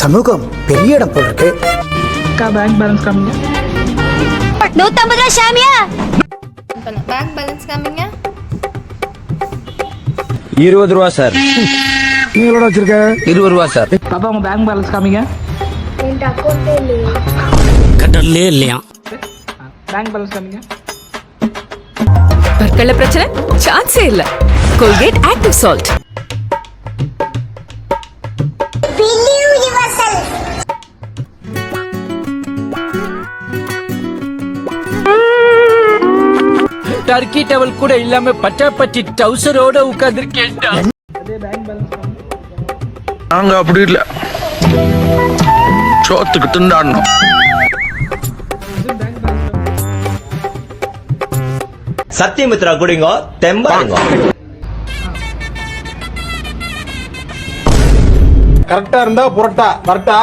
சமூகம் பெரிய இடம் போல் இருக்கு. பேங்க் பேலன்ஸ் காமிங்க. 150 ரூபா ஷாமியா. பேங்க் பேலன்ஸ் காமிங்க. 20 ரூபா சார். நீ எவ்வளோ வச்சிருக்க? 20 ரூபா சார். பாப்பா உங்க பேங்க் பேலன்ஸ் காமிங்க. என்கிட்ட அக்கௌண்ட்டே இல்லையே. கடல்லே இல்லையா? பேங்க் பேலன்ஸ் காமிங்க. பற்கள பிரச்சனை சான்ஸே இல்ல. Colgate active salt. Believe yourself. Turkey towel கூட இல்லாம பட்டாப்பட்டி டவுசரோட உட்கார்ந்திருக்கேன். நாங்க அப்படி இல்ல, சோத்துக்கு திண்டாடணும். சத்தியமித்ரா குடிங்க தெம்பாருங்க. கரெக்டா இருந்தா புரட்டா கரெக்டா.